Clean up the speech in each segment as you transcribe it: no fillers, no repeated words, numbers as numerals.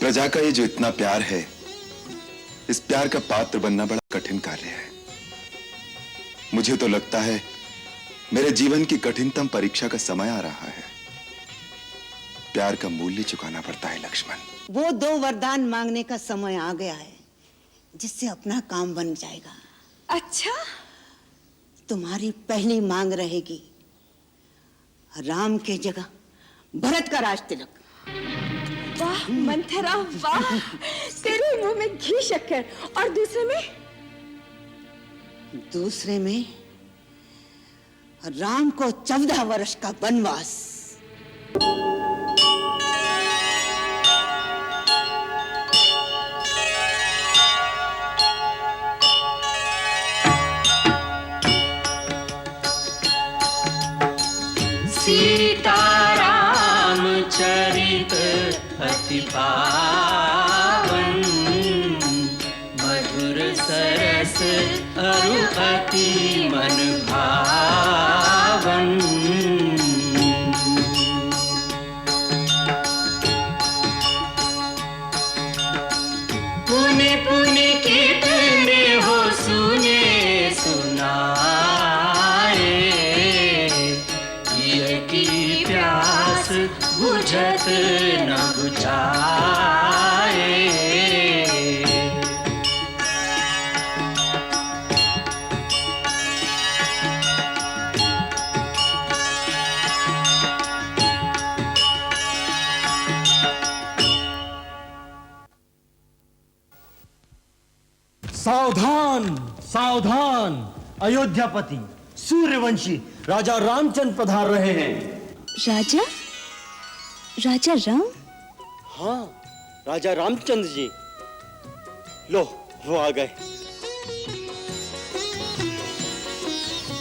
प्रजा का ये जो इतना प्यार है, इस प्यार का पात्र बनना बड़ा कठिन कार्य है। मुझे तो लगता है मेरे जीवन की कठिनतम परीक्षा का समय आ रहा है। प्यार का मूल्य चुकाना पड़ता है लक्ष्मण। वो 2 वरदान मांगने का समय आ गया है जिससे अपना काम बन जाएगा। अच्छा? तुम्हारी पहली मांग रहेगी राम के जगह भरत का राज तिलक। वाह मंथरा वाह, तेरे मुंह में घी शक्कर। और दूसरे में राम को 14 वर्ष का वनवास। सीताराम चरित अति पावन, मधुर सरस अरु अति मन भावन। पुनि पुनि कितने हो सुने सुनाए, की प्यास बुझत न बुझाए। सावधान सावधान, अयोध्यापति सूर्यवंशी राजा रामचंद्र पधार रहे हैं। राजा? राजा राम? हाँ, राजा रामचंद्र जी। लो, वो आ गए।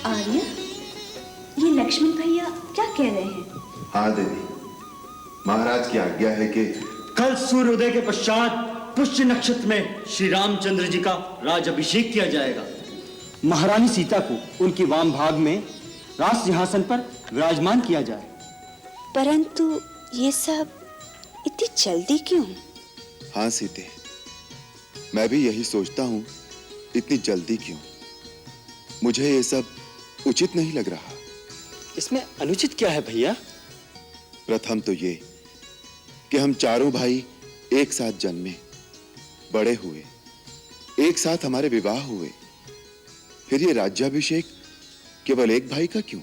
आर्य, ये लक्ष्मण भैया क्या कह रहे हैं? हाँ देवी, महाराज की आज्ञा है कि कल सूर्योदय के पश्चात पुष्य नक्षत्र में श्री रामचंद्र जी का राज अभिषेक किया जाएगा। महारानी सीता को उनकी वाम भाग में राज सिंहासन पर विराजमान किया जाए। परंतु ये सब इतनी जल्दी क्यों? हाँ सीते, मैं भी यही सोचता हूँ, इतनी जल्दी क्यों? मुझे ये सब उचित नहीं लग रहा। इसमें अनुचित क्या है भैया? प्रथम तो ये कि हम चारों भाई एक साथ जन्मे, बड़े हुए, एक साथ हमारे विवाह हुए, फिर ये राज्याभिषेक केवल एक भाई का क्यों?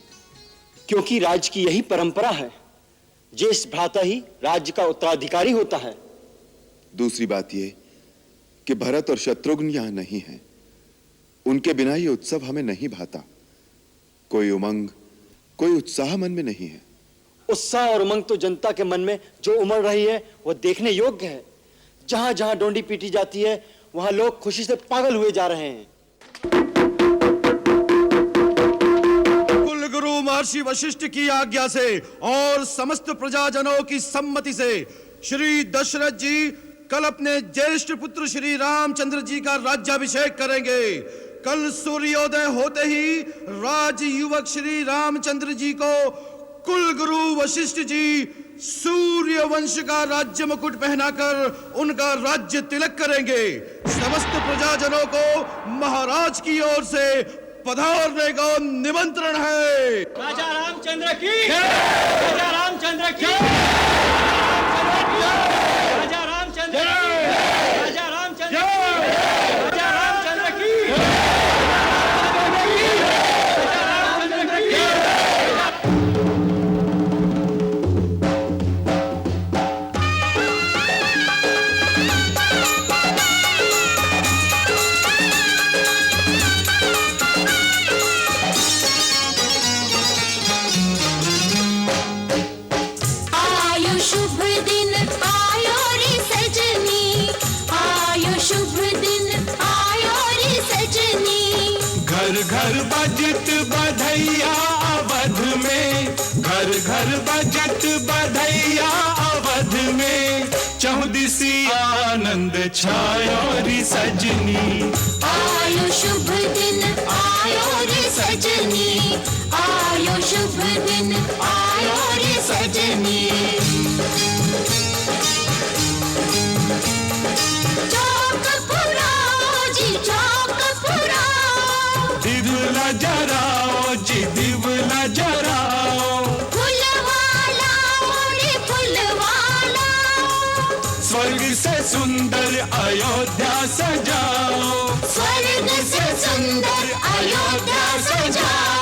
क्योंकि राज्य की यही परंपरा है, ज्येष्ठ भ्राता ही राज्य का उत्तराधिकारी होता है। दूसरी बात ये कि भरत और शत्रुघ्न यहां नहीं हैं। उनके बिना ये उत्सव हमें नहीं भाता। कोई उमंग, कोई उत्साह मन में नहीं है। उत्साह और उमंग तो जनता के मन में जो उमड़ रही है वो देखने योग्य है। जहां जहां डोंडी पीटी जाती है वहां लोग खुशी से पागल हुए जा रहे हैं। कुलगुरु महर्षि वशिष्ठ की आज्ञा से और समस्त प्रजाजनों की सम्मति से श्री दशरथ जी कल अपने ज्येष्ठ पुत्र श्री रामचंद्र जी का राज्याभिषेक करेंगे। कल सूर्योदय होते ही राज युवक श्री रामचंद्र जी को कुलगुरु वशिष्ठ जी सूर्य वंश का राज्य मुकुट पहनाकर उनका राज्य तिलक करेंगे। समस्त प्रजाजनों को महाराज की ओर से पधारने का निमंत्रण है। राजा रामचंद्र की राजा रामचंद्र की राजा रामचंद्र राजा रामचंद्र राजा रामचंद्र की। घर बजत बधैया अवध में, घर घर बजत बधैया अवध में, चौदिसी आनंद छायो रे सजनी। आयो शुभ दिन आयो रे सजनी, आयो शुभ दिन आयो रे सजनी। स्वर्ग से सुंदर अयोध्या सजाओ, स्वर्ग से सुंदर अयोध्या सजाओ।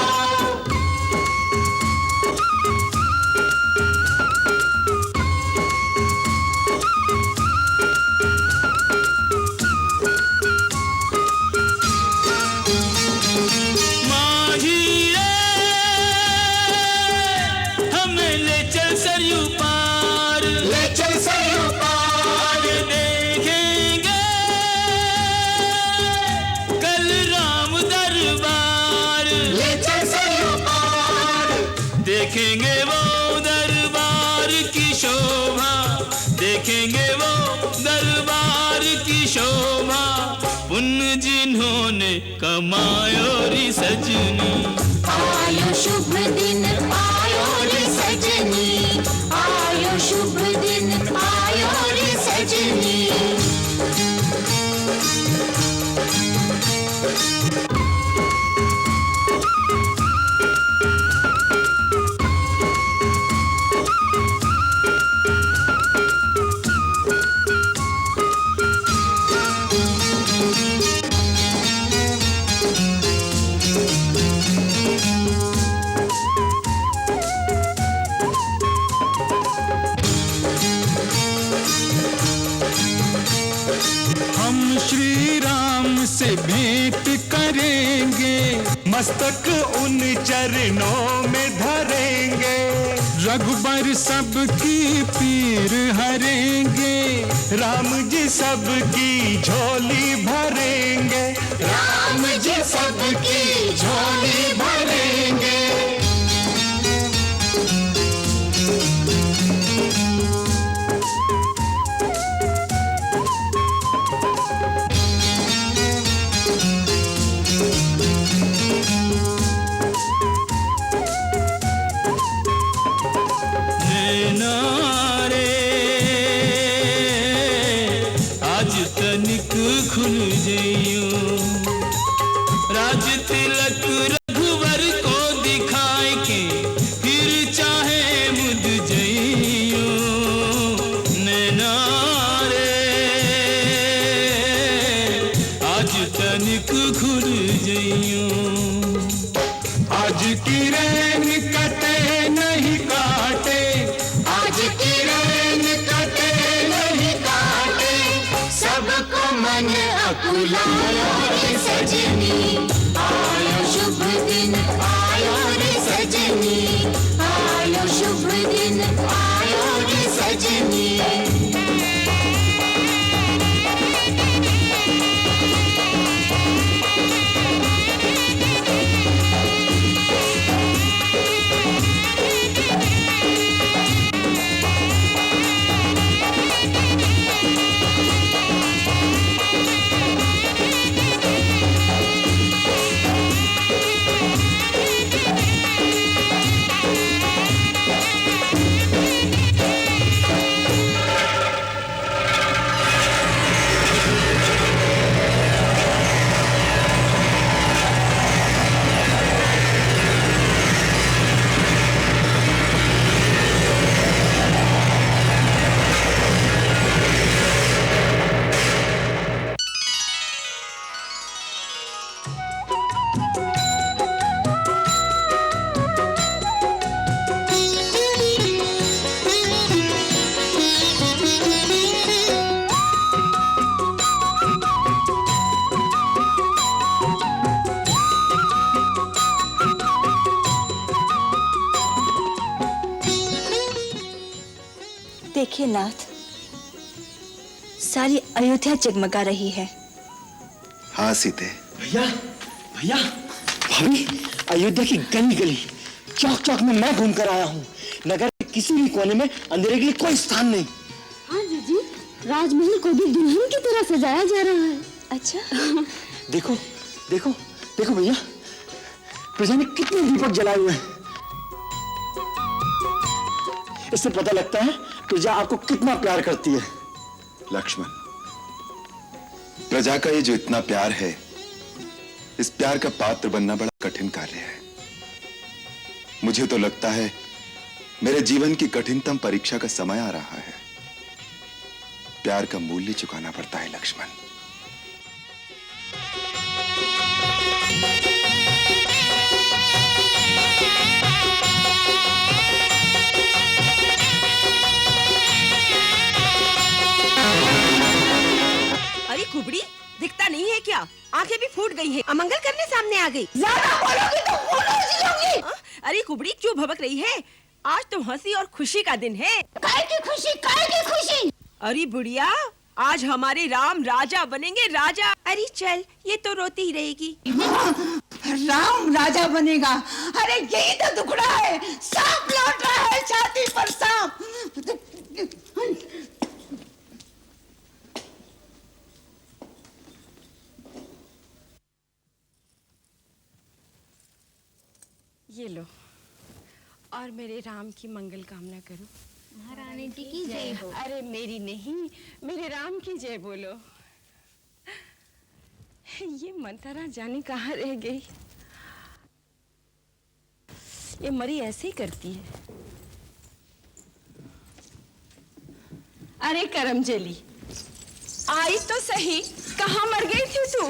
देखेंगे वो दरबार की शोभा, देखेंगे वो दरबार की शोभा, पुण्य जिन्होंने कमायो री सजनी। आयो शुभ दिन आयो रे सजनी, आयो शुभ दिन आयो रे सजनी। से भेंट करेंगे, मस्तक उन चरणों में धरेंगे, रघुबर सबकी पीर हरेंगे, राम जी सबकी झोली भरेंगे, राम जी सबकी झोली भरेंगे। खुल जइयो राज तिलक रघुवर को दिखाए के, फिर चाहे मुद जइयो नैना रे, आज तनिक खुल जइयो। आज की रैन कटे नहीं काटे, आज की रैन कटे नहीं काटे, सबको मन अकुलायो रे सजनी। आयो शुभ दिन आयो रे सजनी, आयो शुभ दिन आयो रे सजनी। देखिए नाथ, सारी अयोध्या जगमगा रही है। हाँ सीते। भैया भैया भाभी, अयोध्या की गली गली चौक चौक में मैं घूम कर आया हूँ। नगर के किसी भी कोने में अंधेरे के लिए कोई स्थान नहीं। हाँ जीजी, राजमहल को भी दुल्हन की तरह सजाया जा रहा है। अच्छा देखो देखो देखो भैया, प्रजा ने कितने दीपक जलाए हुए हैं। इससे पता लगता है प्रजा आपको कितना प्यार करती है। लक्ष्मण, प्रजा का ये जो इतना प्यार है, इस प्यार का पात्र बनना बड़ा कठिन कार्य है। मुझे तो लगता है मेरे जीवन की कठिनतम परीक्षा का समय आ रहा है। प्यार का मूल्य चुकाना पड़ता है लक्ष्मण। अरे कुबड़ी, दिखता नहीं है क्या? आंखें भी फूट गई हैं। अमंगल करने सामने आ गई। ज्यादा बोलोगी तो बोलोगी होगी। अरे कुबड़ी क्यों भभक रही है? आज तो हंसी और खुशी का दिन है। काहे की खुशी, काहे की खुशी? अरे बुढ़िया, आज हमारे राम राजा बनेंगे, राजा। अरे चल, ये तो रोती ही रहेगी। राम राजा बनेगा? अरे यही तो दुखड़ा है। सांप लौट रहा है छाती पर, सांप। ये लो, और मेरे राम की मंगल कामना करो। महारानी जी की जय हो। अरे मेरी नहीं, मेरे राम की जय बोलो। ये मंथरा जाने कहाँ रह गई? ये मरी ऐसे ही करती है। अरे करमजली, आई तो सही, कहाँ मर गई थी तू?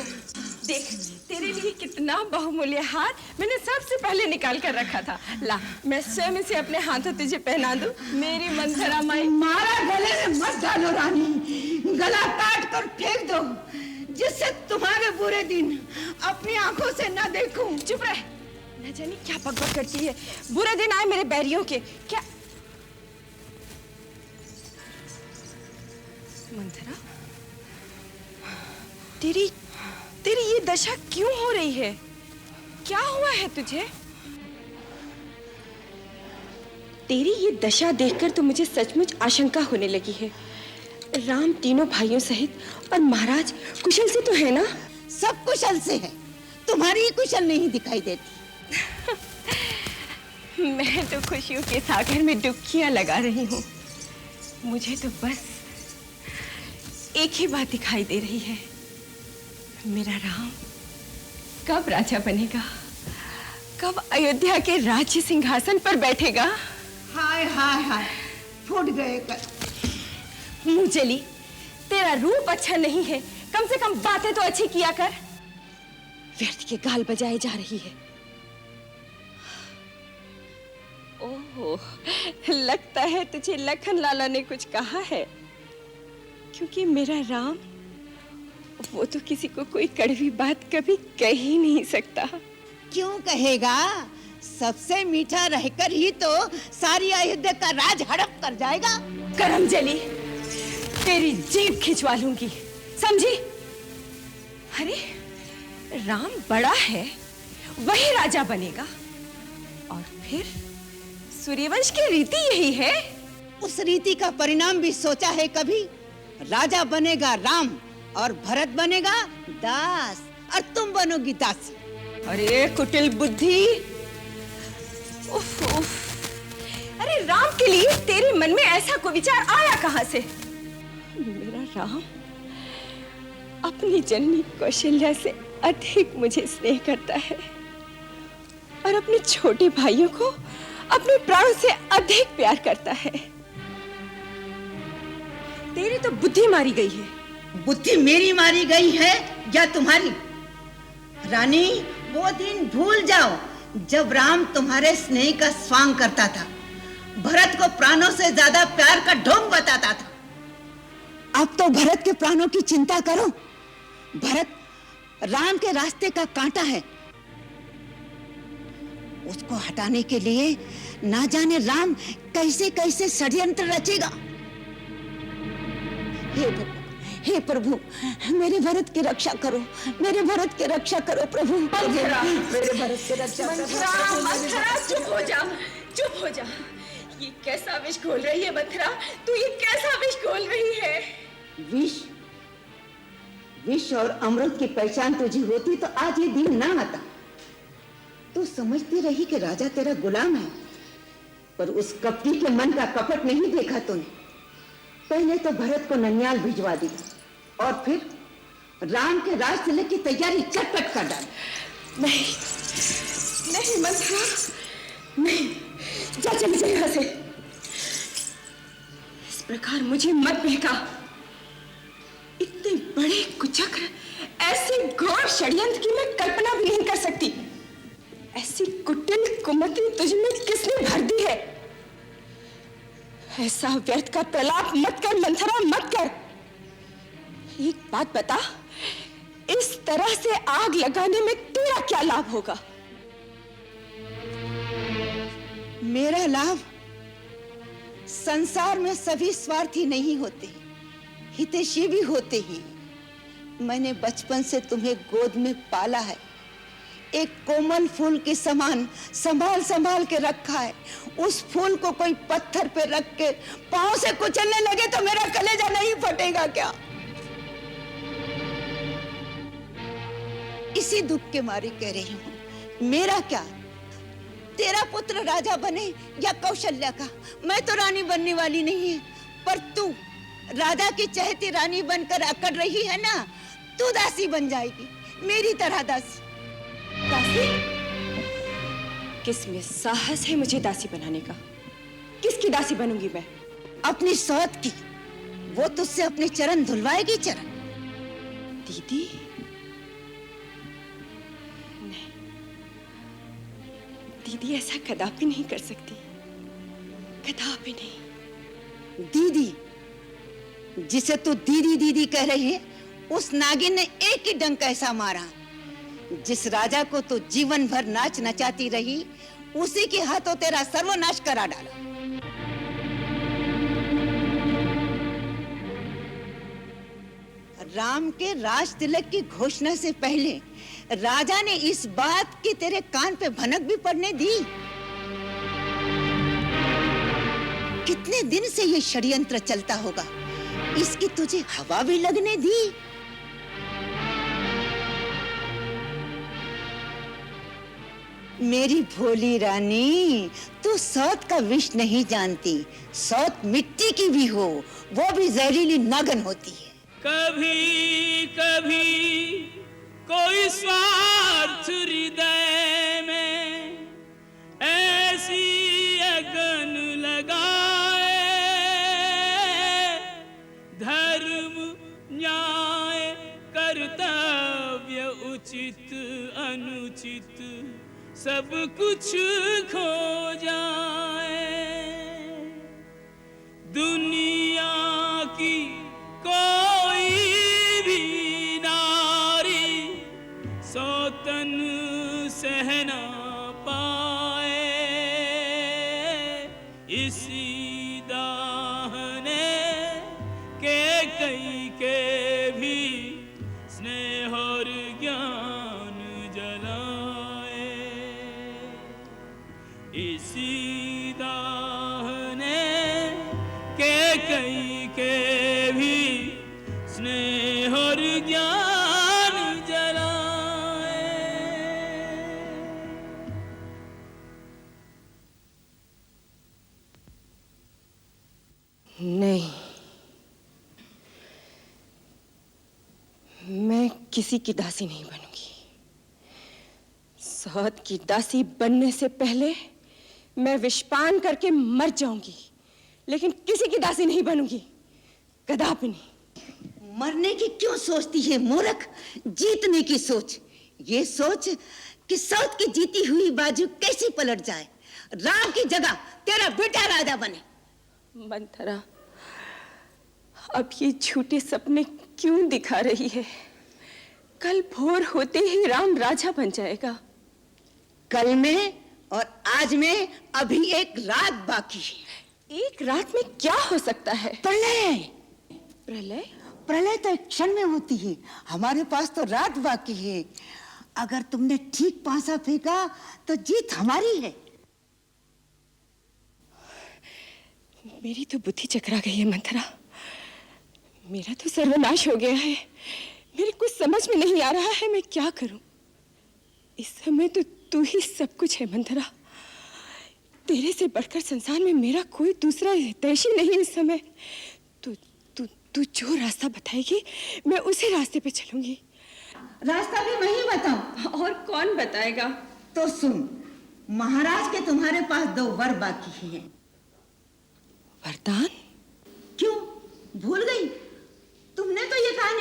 देख, तेरे लिए कितना बहुमूल्य हार मैंने सबसे पहले निकाल कर रखा था। ला, मैं स्वयं इसे अपने हाथों तुझे पहना दूं। मेरी मंथरा माई। मारा गले में मत डालो रानी, गला काट कर फेंक दो, जिससे तुम्हारे बुरे दिन अपनी आंखों से न देखूं। चुप रह, न जाने क्या बकबक करती है। बुरे दिन आए मेरे बैरियों के। क्या मंथरा, तेरी ये दशा क्यों हो रही है? क्या हुआ है तुझे? तेरी ये दशा देखकर तो मुझे सचमुच आशंका होने लगी है। राम तीनों भाइयों सहित और महाराज कुशल से तो है ना? सब कुशल से है, तुम्हारी कुशल नहीं दिखाई देती। मैं तो खुशियों के सागर में डुबकियां लगा रही हूँ। मुझे तो बस एक ही बात दिखाई दे रही है, मेरा राम कब राजा बनेगा, कब अयोध्या के राज्य सिंहासन पर बैठेगा। हाय हाय हाय, फूट गए कर। मुंहजली, तेरा रूप अच्छा नहीं है, कम से कम बातें तो अच्छी किया कर। व्यर्थ के गाल बजाए जा रही है। ओह, लगता है तुझे लखन लाला ने कुछ कहा है, क्योंकि मेरा राम वो तो किसी को कोई कड़वी बात कभी कह ही नहीं सकता। क्यों कहेगा? सबसे मीठा रहकर ही तो सारी अयोध्या का राज हड़प कर जाएगा। करमजली, तेरी जीभ खिंचवा लूंगी, समझी? अरे राम बड़ा है, वही राजा बनेगा, और फिर सूर्यवंश की रीति यही है। उस रीति का परिणाम भी सोचा है कभी? राजा बनेगा राम और भरत बनेगा दास, और तुम बनोगी दासी। अरे कुटिल बुद्धि, उफ उफ। अरे राम के लिए तेरे मन में ऐसा कोई विचार आया कहां से? मेरा राम अपनी जननी कौशल्या से अधिक मुझे स्नेह करता है, और अपने छोटे भाइयों को अपने प्राणों से अधिक प्यार करता है। तेरी तो बुद्धि मारी गई है। बुद्धि मेरी मारी गई है या तुम्हारी? रानी, वो दिन भूल जाओ जब राम तुम्हारे स्नेह का स्वांग करता था, भरत को प्राणों से ज्यादा प्यार का ढोंग बताता था। अब तो भरत के प्राणों की चिंता करो। भरत राम के रास्ते का कांटा है, उसको हटाने के लिए ना जाने राम कैसे कैसे षड्यंत्र रचेगा। हे प्रभु, मेरे भरत की रक्षा करो, मेरे भरत की रक्षा करो प्रभु। मेरे भरत की रक्षा करो। मंथरा, चुप हो जा, चुप हो जा। ये कैसा विष घोल रही है मंथरा? तू ये कैसा विष घोल रही है? विष? विष और अमृत की पहचान तुझे होती तो आज ये दिन ना आता। तू समझती रही कि राजा तेरा गुलाम है, पर उस कपटी के मन का कपट नहीं देखा तूने। पहले तो भरत को ननियाल भिजवा दी, और फिर राम के राज तिलक की तैयारी चटपट कर डाली। नहीं नहीं मंथरा, नहीं, जा चली जा यहाँ से। इस प्रकार मुझे मत बहका। इतने बड़े कुचक्र, ऐसे घोर षड्यंत्र की मैं कल्पना भी नहीं कर सकती। ऐसी कुटिल कुमति तुझमें किसने भर दी है? ऐसा व्यर्थ का प्रलाप मत कर मंथरा, मत कर। एक बात बता, इस तरह से आग लगाने में तेरा क्या लाभ होगा? मेरा लाभ? संसार में सभी स्वार्थी नहीं होते, हितैषी भी होते ही। मैंने बचपन से तुम्हें गोद में पाला है, एक कोमल फूल के समान संभाल संभाल के रखा है। उस फूल को कोई पत्थर पे रख के पांव से कुचलने लगे तो मेरा कलेजा नहीं फटेगा क्या? इसी दुख के मारे कह रही हूं, मेरा क्या? तेरा पुत्र राजा बने या कौशल्या का, मैं तो रानी बनने वाली नहीं है। पर तू राजा की चहेती रानी बनकर अकड़ रही है ना, तू दासी बन जाएगी, मेरी तरह दासी। दासी? किसमें साहस है मुझे दासी बनाने का? किसकी दासी बनूंगी मैं? अपनी सौत की। वो तुझसे अपने चरण धुलवाएगी। चरण? दीदी? नहीं, दीदी ऐसा कदापि नहीं कर सकती, कदापि नहीं। दीदी? जिसे तू दीदी दीदी कह रही है, उस नागिन ने एक ही डंक ऐसा मारा। जिस राजा को तू जीवन भर नाच नचाती रही, उसी के हाथों तेरा सर्वनाश करा डाला। राम के राज तिलक की घोषणा से पहले राजा ने इस बात की तेरे कान पे भनक भी पड़ने दी। कितने दिन से ये षड्यंत्र चलता होगा, इसकी तुझे हवा भी लगने दी। मेरी भोली रानी, तू सौत का विष नहीं जानती। सौत मिट्टी की भी हो, वो भी जहरीली नागन होती है। कभी कभी कोई स्वार्थ हृदय में ऐसी अगन लगाए, धर्म न्याय कर्तव्य उचित अनुचित सब कुछ खो जाए। दुनिया की कोई भी नारी सौतन सह ना पाए, इसी दाहने के कई के भी स्नेह और ज्ञान जलाए, इसी दाहने के कई के भी स्नेह और ज्ञान जलाए। नहीं, मैं किसी की दासी नहीं बनूंगी। सौत की दासी बनने से पहले मैं विषपान करके मर जाऊंगी, लेकिन किसी की दासी नहीं बनूंगी, कदापि नहीं। मरने की क्यों सोचती है मूर्ख? जीतने की सोच। ये सोच कि सौत की जीती हुई बाजू कैसे पलट जाए, राम की जगह तेरा बेटा राजा बने। मंथरा, अब ये झूठे सपने क्यों दिखा रही है? कल भोर होते ही राम राजा बन जाएगा। कल में और आज में अभी एक रात बाकी है। एक रात में क्या हो सकता है? प्रलय। प्रलय? प्रलय तो एक क्षण में होती है, हमारे पास तो रात बाकी है। अगर तुमने ठीक पासा फेंका तो जीत हमारी है। मेरी तो बुद्धि चकरा गई है मंथरा, मेरा तो सर्वनाश हो गया है। मेरे कुछ समझ में नहीं आ रहा है, मैं क्या करूं? इस समय तो तू ही सब कुछ है मंथरा। तेरे से बढ़कर संसार में मेरा कोई दूसरा हितैषी नहीं इस समय। तू जो रास्ता बताएगी मैं उसी रास्ते पे चलूंगी। रास्ता भी मैं ही बताऊं? और कौन बताएगा? तो सुन, महाराज के तुम्हारे पास 2 वर बाकी हैं। वरदान? क्यों भूल गई? तुमने तो ये कहानी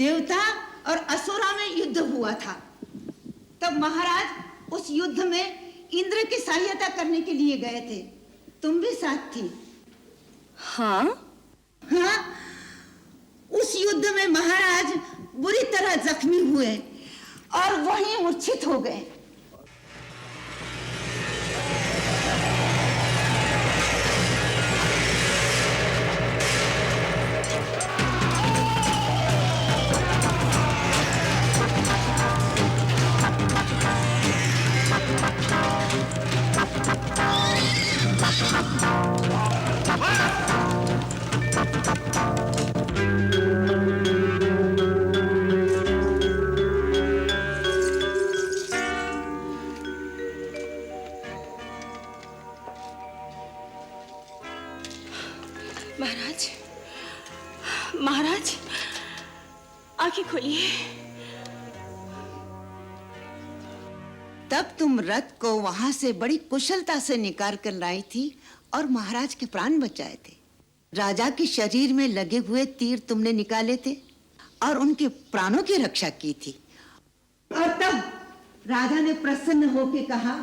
देवता और असुरा में युद्ध हुआ था। तब महाराज उस युद्ध में इंद्र की सहायता करने के लिए गए थे। तुम भी साथ थी। हाँ हाँ, उस युद्ध में महाराज बुरी तरह जख्मी हुए और वहीं मूर्छित हो गए। महाराज, महाराज, आंखें खोलिए। तब तुम रथ को वहां से बड़ी कुशलता से निकाल कर लाई थी और महाराज के प्राण बचाए थे। राजा के शरीर में लगे हुए तीर तुमने निकाले थे और उनके प्राणों की रक्षा की थी। और तब राजा ने प्रसन्न होकर कहा,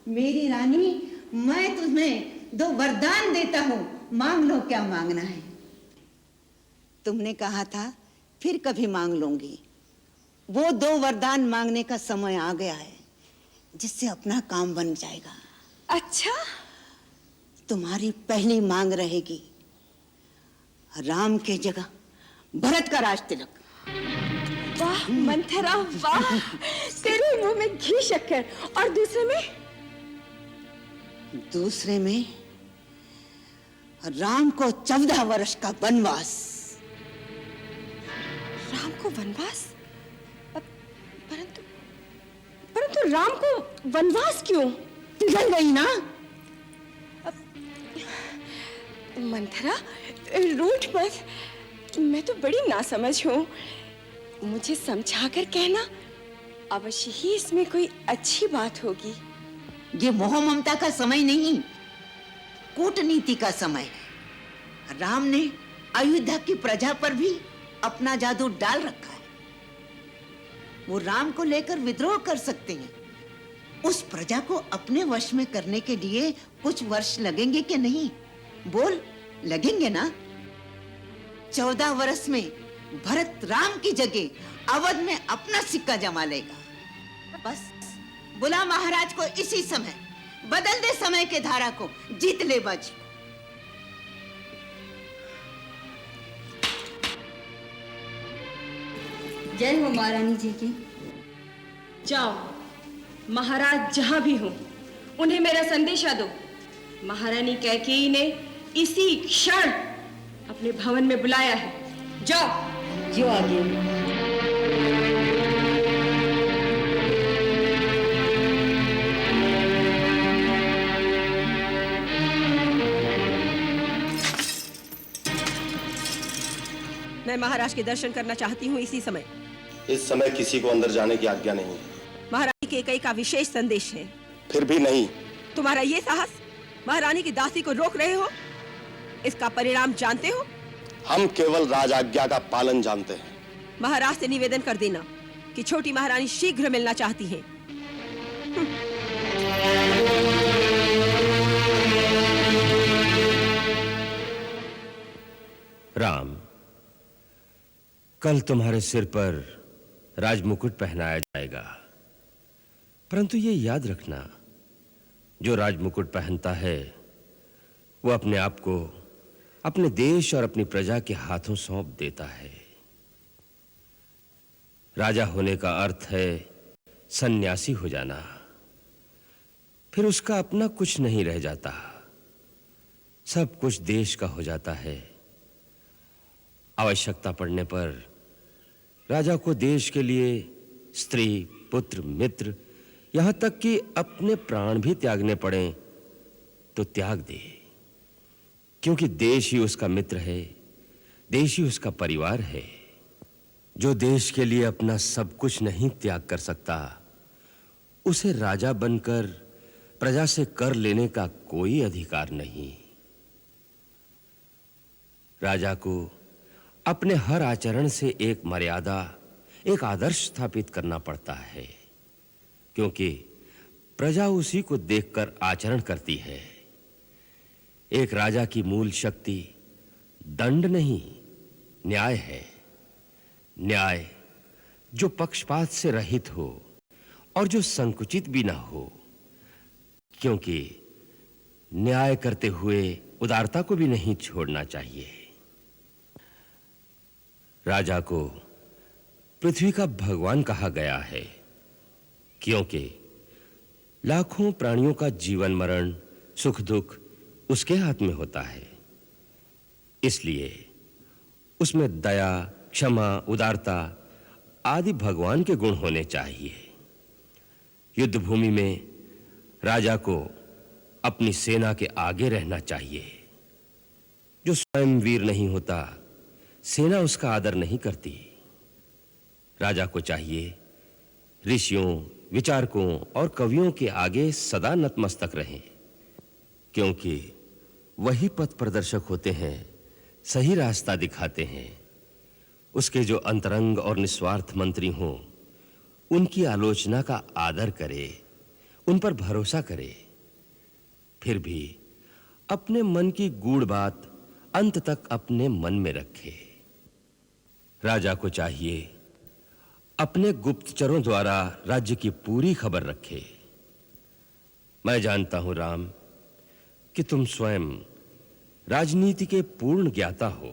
मेरी रानी, मैं तुम्हें 2 वरदान देता हूं, मांग लो क्या मांगना है। तुमने कहा था फिर कभी मांग लूंगी। वो 2 वरदान मांगने का समय आ गया है, जिससे अपना काम बन जाएगा। अच्छा, तुम्हारी पहली मांग रहेगी राम के जगह भरत का राज तिलक। वाह मंथरा, वाह, तेरे मुंह में घी शक्कर। और दूसरे में राम को 14 वर्ष का वनवास। राम को वनवास? परंतु राम को वनवास क्यों? पिघल गई ना। मंथरा, रूठ मत, मैं तो बड़ी नासमझ हूँ। मुझे समझाकर कहना, अवश्य ही इसमें कोई अच्छी बात होगी। ये मोह ममता का समय नहीं, कूटनीति का समय है। राम ने अयोध्या की प्रजा पर भी अपना जादू डाल रखा है। वो राम को लेकर विद्रोह कर सकते हैं। उस प्रजा को अपने वश में करने के लिए कुछ वर्ष लगेंगे कि नहीं? बोल, लगेंगे ना? 14 वर्ष में भरत राम की जगह अवध में अपना सिक्का जमा लेगा। बस बुला महाराज को इसी समय, बदल दे समय के धारा को, जीत ले बाजी। जय हो महारानी जी की। जाओ, महाराज जहां भी हो उन्हें मेरा संदेशा दो। महारानी कैकेयी ने इसी क्षण अपने भवन में बुलाया है। जाओ। जो आगे। मैं महाराज के दर्शन करना चाहती हूँ इसी समय। इस समय किसी को अंदर जाने की आज्ञा नहीं है। महारानी कैकेयी का विशेष संदेश है। फिर भी नहीं। तुम्हारा ये साहस महारानी की दासी को रोक रहे हो, इसका परिणाम जानते हो? हम केवल राज आज्ञा का पालन जानते हैं। महाराज से निवेदन कर देना कि छोटी महारानी शीघ्र मिलना चाहती हैं। राम, कल तुम्हारे सिर पर राजमुकुट पहनाया जाएगा, परंतु ये याद रखना, जो राजमुकुट पहनता है वो अपने आप को अपने देश और अपनी प्रजा के हाथों सौंप देता है। राजा होने का अर्थ है सन्यासी हो जाना। फिर उसका अपना कुछ नहीं रह जाता, सब कुछ देश का हो जाता है। आवश्यकता पड़ने पर राजा को देश के लिए स्त्री, पुत्र, मित्र, यहां तक कि अपने प्राण भी त्यागने पड़े तो त्याग दे, क्योंकि देश ही उसका मित्र है, देश ही उसका परिवार है। जो देश के लिए अपना सब कुछ नहीं त्याग कर सकता, उसे राजा बनकर प्रजा से कर लेने का कोई अधिकार नहीं। राजा को अपने हर आचरण से एक मर्यादा, एक आदर्श स्थापित करना पड़ता है, क्योंकि प्रजा उसी को देखकर आचरण करती है। एक राजा की मूल शक्ति दंड नहीं, न्याय है। न्याय जो पक्षपात से रहित हो और जो संकुचित भी ना हो, क्योंकि न्याय करते हुए उदारता को भी नहीं छोड़ना चाहिए। राजा को पृथ्वी का भगवान कहा गया है, क्योंकि लाखों प्राणियों का जीवन मरण, सुख दुख उसके हाथ में होता है। इसलिए उसमें दया, क्षमा, उदारता आदि भगवान के गुण होने चाहिए। युद्ध भूमि में राजा को अपनी सेना के आगे रहना चाहिए। जो स्वयं वीर नहीं होता, सेना उसका आदर नहीं करती। राजा को चाहिए ऋषियों, विचारकों और कवियों के आगे सदा नतमस्तक रहें, क्योंकि वही पथ प्रदर्शक होते हैं, सही रास्ता दिखाते हैं। उसके जो अंतरंग और निस्वार्थ मंत्री हों, उनकी आलोचना का आदर करे, उन पर भरोसा करे, फिर भी अपने मन की गूढ़ बात अंत तक अपने मन में रखे। राजा को चाहिए अपने गुप्तचरों द्वारा राज्य की पूरी खबर रखे। मैं जानता हूं राम कि तुम स्वयं राजनीति के पूर्ण ज्ञाता हो,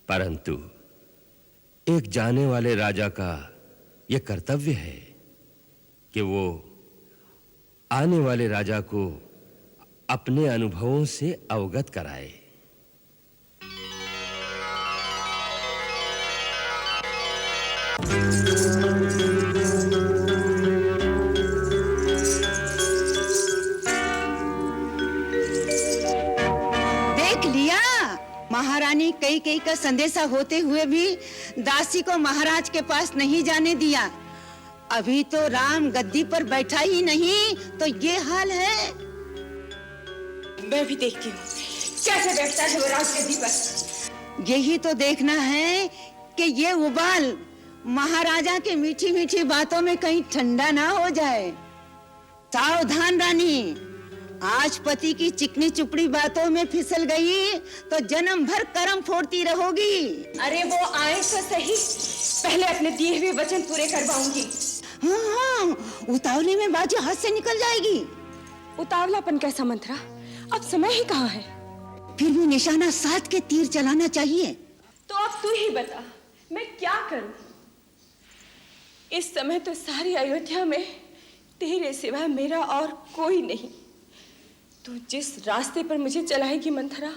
परंतु एक जाने वाले राजा का यह कर्तव्य है कि वो आने वाले राजा को अपने अनुभवों से अवगत कराए। देख लिया, महारानी कई का संदेशा होते हुए भी दासी को महाराज के पास नहीं जाने दिया। अभी तो राम गद्दी पर बैठा ही नहीं तो ये हाल है। मैं भी देखती हूँ कैसे बैठता है वो राजगद्दी पर। यही तो देखना है कि ये उबाल महाराजा के मीठी मीठी बातों में कहीं ठंडा ना हो जाए। सावधान रानी, आज पति की चिकनी चुपड़ी बातों में फिसल गई तो जन्म भर कर्म फोड़ती रहोगी। अरे वो आए तो सही, पहले अपने दिए हुए वचन पूरे करवाऊंगी। हाँ, उतावले में बाजी हाथ से निकल जाएगी। उतावलापन कैसा मंत्रा, अब समय ही कहाँ है। फिर भी निशाना साध के तीर चलाना चाहिए। तो अब तू ही बता, मैं क्या करूं? इस समय तो सारी अयोध्या में तेरे सिवा मेरा और कोई नहीं। तू जिस रास्ते पर मुझे चलाएगी मंथरा,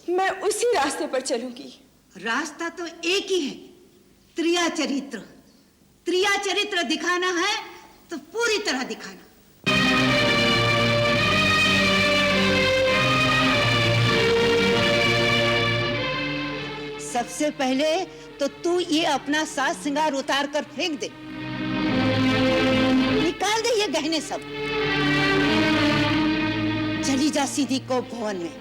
मैं उसी रास्ते पर चलूंगी। रास्ता तो एक ही है, त्रिया चरित्र। त्रिया चरित्र दिखाना है तो पूरी तरह दिखाना। सबसे पहले तो तू ये अपना साज श्रृंगार उतार कर फेंक दे, निकाल दे ये गहने सब। चली जा सीधी कोप भवन में।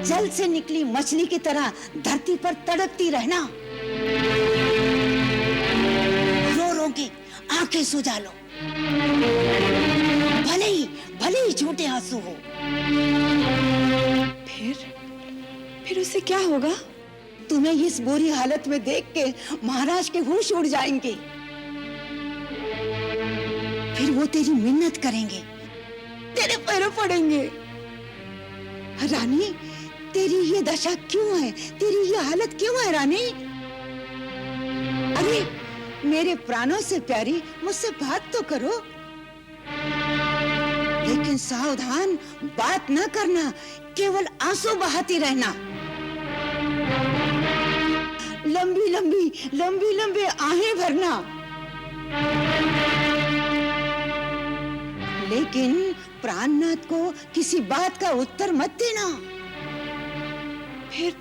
जल से निकली मछली की तरह धरती पर तड़पती रहना। रो रो के आंखें सुझा लो, भले ही झूठे आंसू हो। फिर उससे क्या होगा? तुम्हें इस बुरी हालत में देख के महाराज के होश उड़ जाएंगे। फिर वो तेरी मिन्नत करेंगे, तेरे पैरों पड़ेंगे। रानी, तेरी ये दशा क्यों है? तेरी ये हालत क्यों है रानी? अरे मेरे प्राणों से प्यारी, मुझसे बात तो करो। लेकिन सावधान, बात न करना, केवल आंसू बहाती रहना। लंबी लंबी आहें भरना। लेकिन प्राणनाथ को किसी बात का उत्तर मत देना। फिर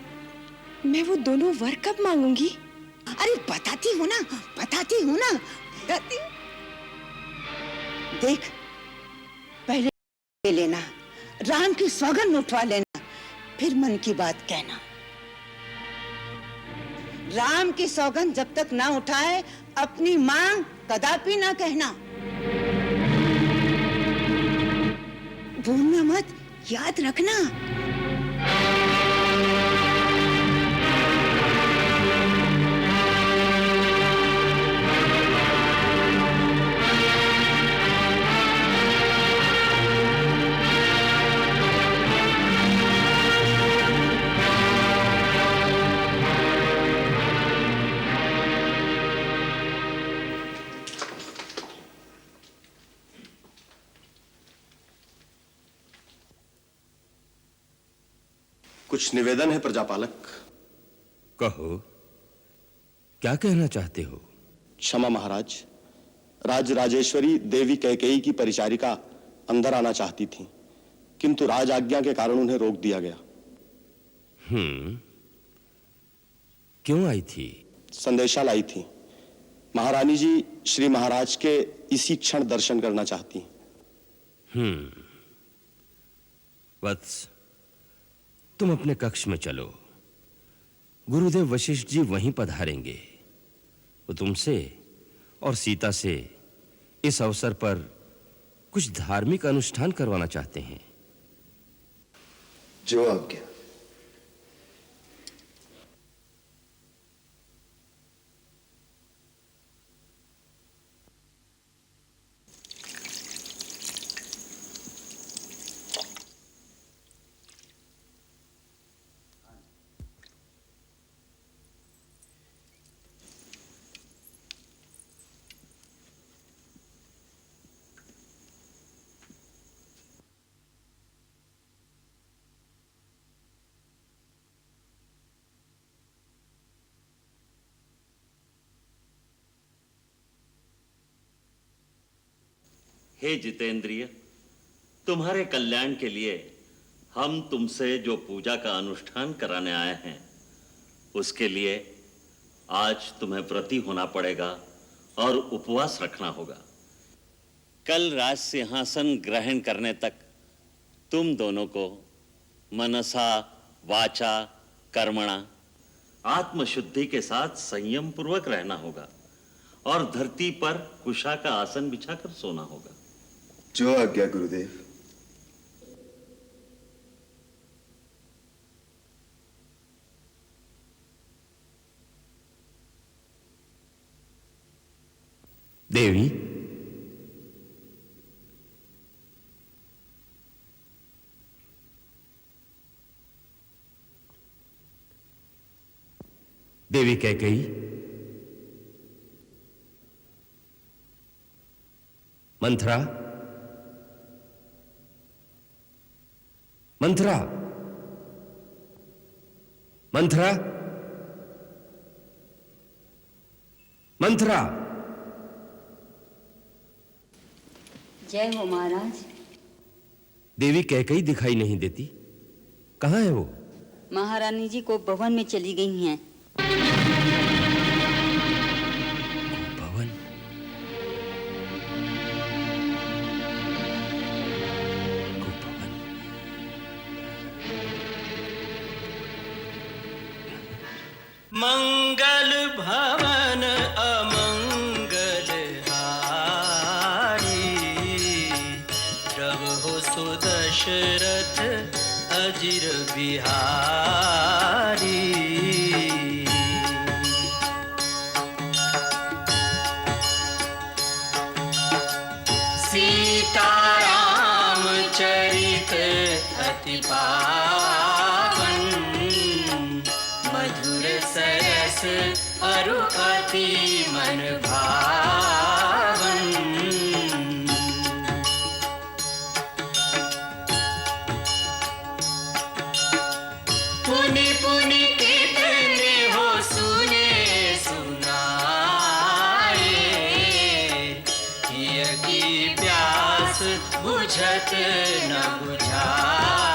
मैं वो दोनों वर कब मांगूंगी? अरे बताती हूँ ना। देख, पहले ले लेना, राम की सौगंध उठवा लेना, फिर मन की बात कहना। राम की सौगंध जब तक ना उठाए अपनी मांग कदापि ना कहना। भूलना मत, याद रखना। कुछ निवेदन है प्रजापालक। कहो, क्या कहना चाहते हो? क्षमा महाराज, राज राजेश्वरी देवी कैकेयी की परिचारिका अंदर आना चाहती थी, किंतु राज आज्ञा के कारण उन्हें रोक दिया गया। क्यों आई थी? संदेशा लाई थी। महारानी जी श्री महाराज के इसी क्षण दर्शन करना चाहती। वत्स, तुम अपने कक्ष में चलो। गुरुदेव वशिष्ठ जी वहीं पधारेंगे। वो तुमसे और सीता से इस अवसर पर कुछ धार्मिक अनुष्ठान करवाना चाहते हैं। जो आज्ञा। हे जितेंद्रिय, तुम्हारे कल्याण के लिए हम तुमसे जो पूजा का अनुष्ठान कराने आए हैं, उसके लिए आज तुम्हें व्रती होना पड़ेगा और उपवास रखना होगा। कल राज सिंहासन ग्रहण करने तक तुम दोनों को मनसा वाचा कर्मणा आत्मशुद्धि के साथ संयम पूर्वक रहना होगा और धरती पर कुशा का आसन बिछाकर सोना होगा। जो आज्ञा गुरुदेव। देवी, देवी कैकेयी, मंथरा, मंथरा, मंथरा, मंथरा। जय हो महाराज। देवी कैकेयी दिखाई नहीं देती, कहाँ है वो? महारानी जी को भवन में चली गई हैं। भवन? मंगल भवन अमंगल हारी, प्रभु सुदशरथ अजिर बिहारी। सीताराम चरित अति पावन, मधुर सरस अरु अति मन भावन। पुनि पुनि कितने हो सुने सुनाए, हिय की प्यास बुझत न बुझाए।